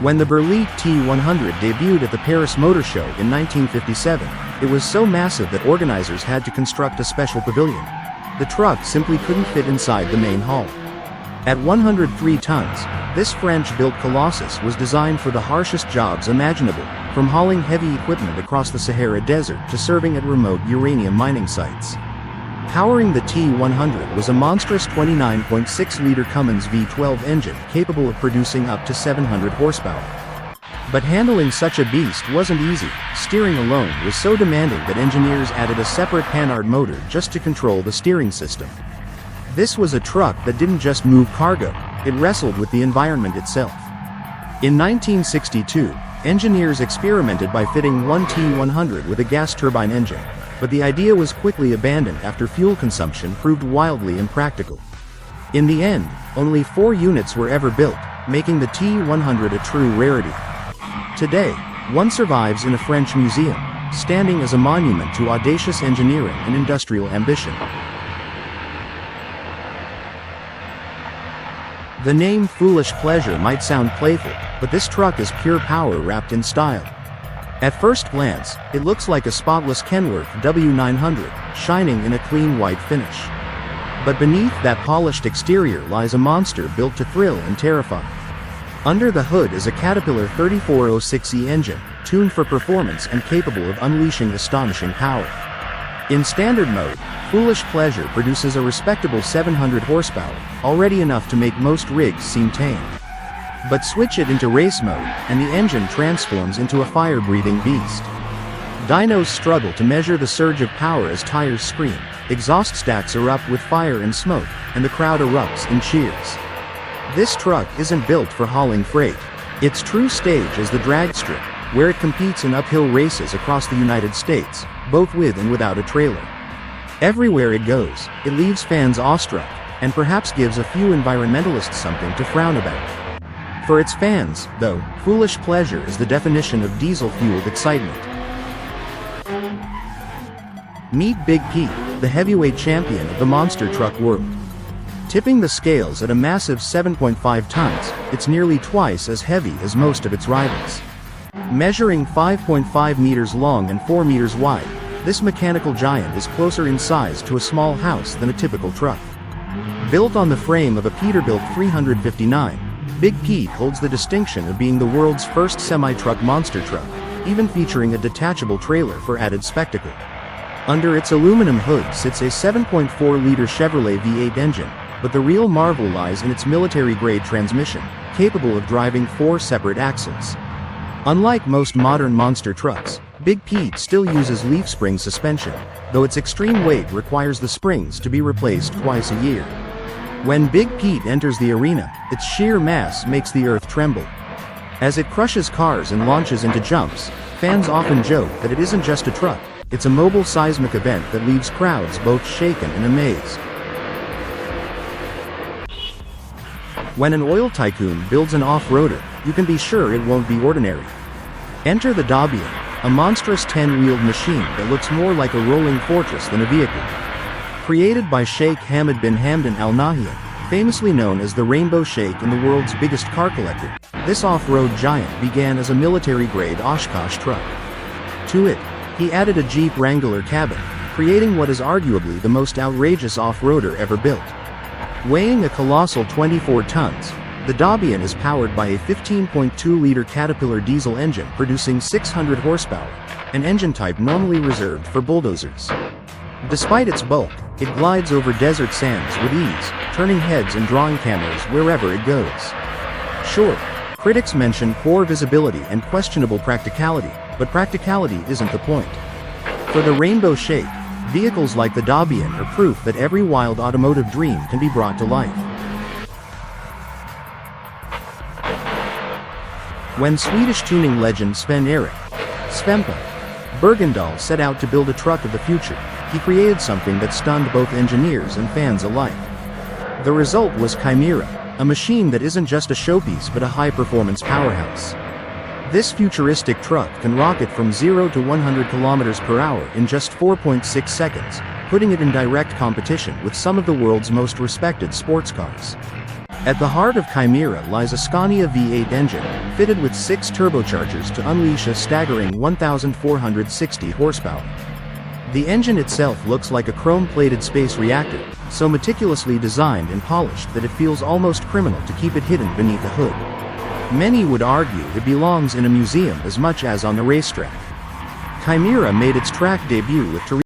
When the Berliet T100 debuted at the Paris Motor Show in 1957, it was so massive that organizers had to construct a special pavilion. The truck simply couldn't fit inside the main hall. At 103 tons, this French-built colossus was designed for the harshest jobs imaginable, from hauling heavy equipment across the Sahara Desert to serving at remote uranium mining sites. Powering the T100 was a monstrous 29.6-liter Cummins V12 engine capable of producing up to 700 horsepower. But handling such a beast wasn't easy. Steering alone was so demanding that engineers added a separate Panhard motor just to control the steering system. This was a truck that didn't just move cargo, it wrestled with the environment itself. In 1962, engineers experimented by fitting one T100 with a gas turbine engine, but the idea was quickly abandoned after fuel consumption proved wildly impractical. In the end, only 4 units were ever built, making the T100 a true rarity. Today, one survives in a French museum, standing as a monument to audacious engineering and industrial ambition. The name Foolish Pleasure might sound playful, but this truck is pure power wrapped in style. At first glance, it looks like a spotless Kenworth W900, shining in a clean white finish. But beneath that polished exterior lies a monster built to thrill and terrify. Under the hood is a Caterpillar 3406E engine, tuned for performance and capable of unleashing astonishing power. In standard mode, Foolish Pleasure produces a respectable 700 horsepower, already enough to make most rigs seem tame. But switch it into race mode, and the engine transforms into a fire-breathing beast. Dynos struggle to measure the surge of power as tires scream, exhaust stacks erupt with fire and smoke, and the crowd erupts in cheers. This truck isn't built for hauling freight. Its true stage is the drag strip, where it competes in uphill races across the United States, both with and without a trailer. Everywhere it goes, it leaves fans awestruck, and perhaps gives a few environmentalists something to frown about. For its fans, though, Foolish Pleasure is the definition of diesel-fueled excitement. Meet Big Pete, the heavyweight champion of the monster truck world. Tipping the scales at a massive 7.5 tons, it's nearly twice as heavy as most of its rivals. Measuring 5.5 meters long and 4 meters wide, this mechanical giant is closer in size to a small house than a typical truck. Built on the frame of a Peterbilt 359, Big Pete holds the distinction of being the world's first semi-truck monster truck, even featuring a detachable trailer for added spectacle. Under its aluminum hood sits a 7.4-liter Chevrolet V8 engine, but the real marvel lies in its military-grade transmission, capable of driving 4 separate axles. Unlike most modern monster trucks, Big Pete still uses leaf spring suspension, though its extreme weight requires the springs to be replaced twice a year. When Big Pete enters the arena, its sheer mass makes the earth tremble. As it crushes cars and launches into jumps, fans often joke that it isn't just a truck, it's a mobile seismic event that leaves crowds both shaken and amazed. When an oil tycoon builds an off-roader, you can be sure it won't be ordinary. Enter the Dabian, a monstrous 10-wheeled machine that looks more like a rolling fortress than a vehicle. Created by Sheikh Hamad bin Hamdan Al Nahyan, famously known as the Rainbow Sheikh and the world's biggest car collector, this off-road giant began as a military-grade Oshkosh truck. To it, he added a Jeep Wrangler cabin, creating what is arguably the most outrageous off-roader ever built. Weighing a colossal 24 tons, the Dabian is powered by a 15.2-liter Caterpillar diesel engine producing 600 horsepower, an engine type normally reserved for bulldozers. Despite its bulk, it glides over desert sands with ease, turning heads and drawing cameras wherever it goes. Sure, critics mention poor visibility and questionable practicality, but practicality isn't the point. For the Rainbow Sheikh, vehicles like the Dabian are proof that every wild automotive dream can be brought to life. When Swedish tuning legend Sven-Erik Svempa Bergendahl set out to build a truck of the future, he created something that stunned both engineers and fans alike. The result was Chimera, a machine that isn't just a showpiece but a high-performance powerhouse. This futuristic truck can rocket from 0 to 100 kilometers per hour in just 4.6 seconds, putting it in direct competition with some of the world's most respected sports cars. At the heart of Chimera lies a Scania V8 engine, fitted with 6 turbochargers to unleash a staggering 1,460 horsepower. The engine itself looks like a chrome-plated space reactor, so meticulously designed and polished that it feels almost criminal to keep it hidden beneath a hood. Many would argue it belongs in a museum as much as on the racetrack. Chimera made its track debut with